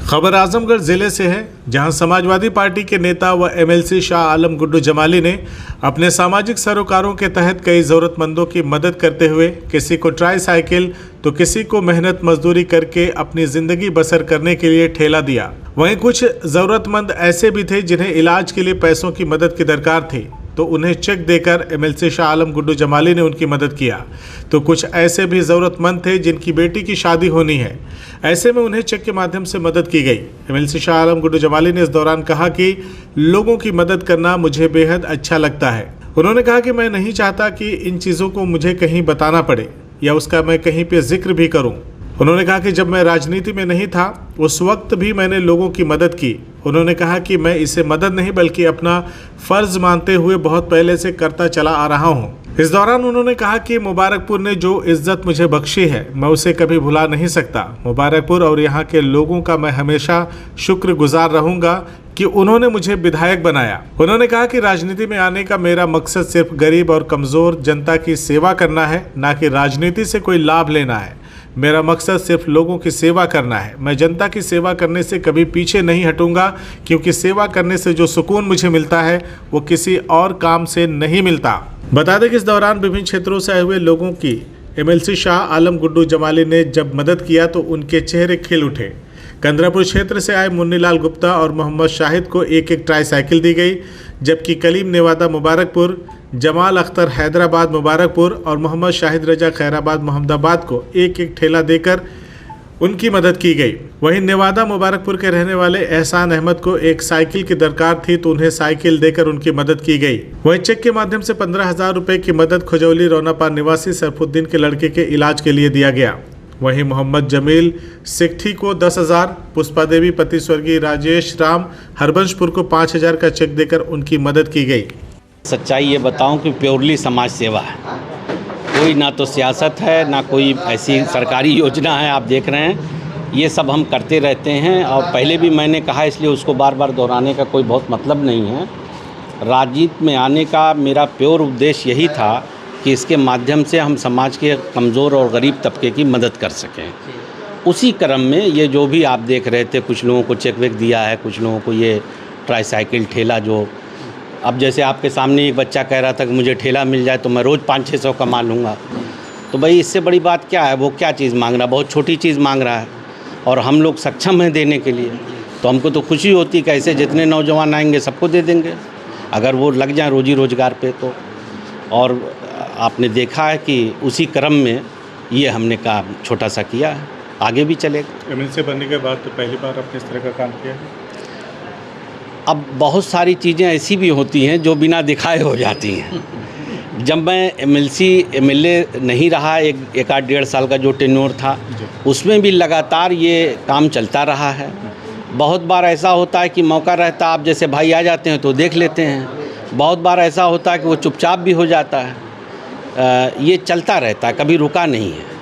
खबर आजमगढ़ जिले से है, जहां समाजवादी पार्टी के नेता व एमएलसी शाह आलम गुड्डू जमाली ने अपने सामाजिक सरोकारों के तहत कई जरूरतमंदों की मदद करते हुए किसी को ट्राईसाइकिल तो किसी को मेहनत मजदूरी करके अपनी जिंदगी बसर करने के लिए ठेला दिया। वहीं कुछ जरूरतमंद ऐसे भी थे जिन्हें इलाज के लिए पैसों की मदद की दरकार थी, तो उन्हें चेक देकर एमएलसी शाह आलम गुड्डू जमाली ने उनकी मदद किया। तो कुछ ऐसे भी ज़रूरतमंद थे जिनकी बेटी की शादी होनी है, ऐसे में उन्हें चेक के माध्यम से मदद की गई। एमएलसी शाह आलम गुड्डू जमाली ने इस दौरान कहा कि लोगों की मदद करना मुझे बेहद अच्छा लगता है। उन्होंने कहा कि मैं नहीं चाहता कि इन चीज़ों को मुझे कहीं बताना पड़े या उसका मैं कहीं पर जिक्र भी करूँ। उन्होंने कहा कि जब मैं राजनीति में नहीं था उस वक्त भी मैंने लोगों की मदद की। उन्होंने कहा कि मैं इसे मदद नहीं बल्कि अपना फ़र्ज़ मानते हुए बहुत पहले से करता चला आ रहा हूं। इस दौरान उन्होंने कहा कि मुबारकपुर ने जो इज़्ज़त मुझे बख्शी है मैं उसे कभी भुला नहीं सकता। मुबारकपुर और यहाँ के लोगों का मैं हमेशा शुक्रगुजार रहूँगा कि उन्होंने मुझे विधायक बनाया। उन्होंने कहा कि राजनीति में आने का मेरा मकसद सिर्फ गरीब और कमज़ोर जनता की सेवा करना है, ना कि राजनीति से कोई लाभ लेना है। मेरा मकसद सिर्फ लोगों की सेवा करना है। मैं जनता की सेवा करने से कभी पीछे नहीं हटूंगा, क्योंकि सेवा करने से जो सुकून मुझे मिलता है वो किसी और काम से नहीं मिलता। बता दें कि इस दौरान विभिन्न क्षेत्रों से आए हुए लोगों की एमएलसी शाह आलम गुड्डू जमाली ने जब मदद किया तो उनके चेहरे खिल उठे। कंदरापुर क्षेत्र से आए मुन्नीलाल गुप्ता और मोहम्मद शाहिद को एक एक ट्राईसाइकिल दी गई, जबकि कलीम नेवादा मुबारकपुर, जमाल अख्तर हैदराबाद मुबारकपुर और मोहम्मद शाहिद रजा खैराबाद मोहम्मदाबाद को एक एक ठेला देकर उनकी मदद की गई। वहीं नेवादा मुबारकपुर के रहने वाले एहसान अहमद को एक साइकिल की दरकार थी, तो उन्हें साइकिल देकर उनकी मदद की गई। वहीं चेक के माध्यम से 15,000 रुपये की मदद खुजौली रौनापार निवासी सरफुद्दीन के लड़के के इलाज के लिए दिया गया। वहीं मोहम्मद जमील सिकठी को 10,000, पुष्पा देवी पति स्वर्गीय राजेश राम हरबंशपुर को 5,000 का चेक देकर उनकी मदद की गई। सच्चाई ये बताऊं कि प्योरली समाज सेवा है, कोई ना तो सियासत है ना कोई ऐसी सरकारी योजना है। आप देख रहे हैं ये सब हम करते रहते हैं, और पहले भी मैंने कहा, इसलिए उसको बार बार दोहराने का कोई बहुत मतलब नहीं है। राजनीति में आने का मेरा प्योर उद्देश्य यही था कि इसके माध्यम से हम समाज के कमज़ोर और गरीब तबके की मदद कर सकें। उसी क्रम में ये जो भी आप देख रहे थे, कुछ लोगों को चेक वेक दिया है, कुछ लोगों को ये ट्राईसाइकिल ठेला, जो अब जैसे आपके सामने एक बच्चा कह रहा था कि मुझे ठेला मिल जाए तो मैं रोज़ 500-600 कमा लूँगा, तो भाई इससे बड़ी बात क्या है। वो क्या चीज़ मांग रहा है, बहुत छोटी चीज़ मांग रहा है, और हम लोग सक्षम हैं देने के लिए, तो हमको तो खुशी होती कि ऐसे जितने नौजवान आएंगे सबको दे देंगे अगर वो लग जाए रोजी रोज़गार पे तो। और आपने देखा है कि उसी क्रम में ये हमने काम छोटा सा किया है, आगे भी चलेगा। एमएलसी बनने के बाद तो पहली बार आपने इस तरह का काम किया है। अब बहुत सारी चीज़ें ऐसी भी होती हैं जो बिना दिखाए हो जाती हैं। जब मैं एमएलए नहीं रहा, एक आध 1.5 साल का जो टेन्योर था, उसमें भी लगातार ये काम चलता रहा है। बहुत बार ऐसा होता है कि मौका रहता, आप जैसे भाई आ जाते हैं तो देख लेते हैं। बहुत बार ऐसा होता है कि वो चुपचाप भी हो जाता है। ये चलता रहता है, कभी रुका नहीं है।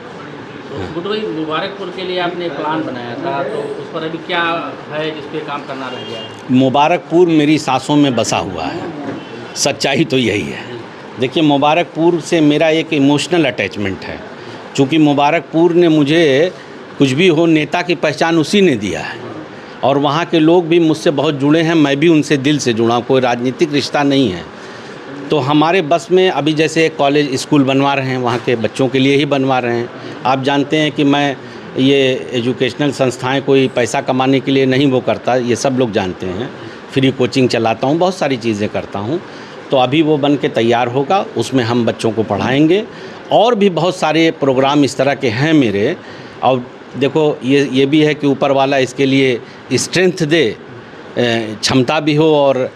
गुड्डू भाई, मुबारकपुर के लिए आपने प्लान बनाया था, तो उस पर अभी क्या है जिस पे काम करना रह गया है? मुबारकपुर मेरी सांसों में बसा हुआ है, सच्चाई तो यही है। देखिए, मुबारकपुर से मेरा एक इमोशनल अटैचमेंट है, क्योंकि मुबारकपुर ने मुझे कुछ भी हो, नेता की पहचान उसी ने दिया है, और वहाँ के लोग भी मुझसे बहुत जुड़े हैं, मैं भी उनसे दिल से जुड़ा हूँ, कोई राजनीतिक रिश्ता नहीं है। तो हमारे बस में अभी जैसे एक कॉलेज स्कूल बनवा रहे हैं, वहाँ के बच्चों के लिए ही बनवा रहे हैं। आप जानते हैं कि मैं ये एजुकेशनल संस्थाएं कोई पैसा कमाने के लिए नहीं वो करता, ये सब लोग जानते हैं। फ्री कोचिंग चलाता हूँ, बहुत सारी चीज़ें करता हूँ। तो अभी वो बन के तैयार होगा, उसमें हम बच्चों को पढ़ाएंगे, और भी बहुत सारे प्रोग्राम इस तरह के हैं मेरे। और देखो, ये भी है कि ऊपर वाला इसके लिए स्ट्रेंथ दे, क्षमता भी हो और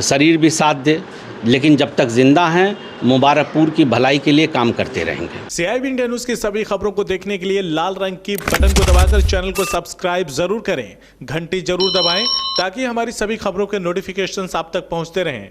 शरीर भी साथ दे, लेकिन जब तक जिंदा हैं मुबारकपुर की भलाई के लिए काम करते रहेंगे। CIB इंडिया न्यूज़ की सभी खबरों को देखने के लिए लाल रंग की बटन को दबाकर चैनल को सब्सक्राइब जरूर करें, घंटी जरूर दबाएं, ताकि हमारी सभी खबरों के नोटिफिकेशंस आप तक पहुंचते रहें।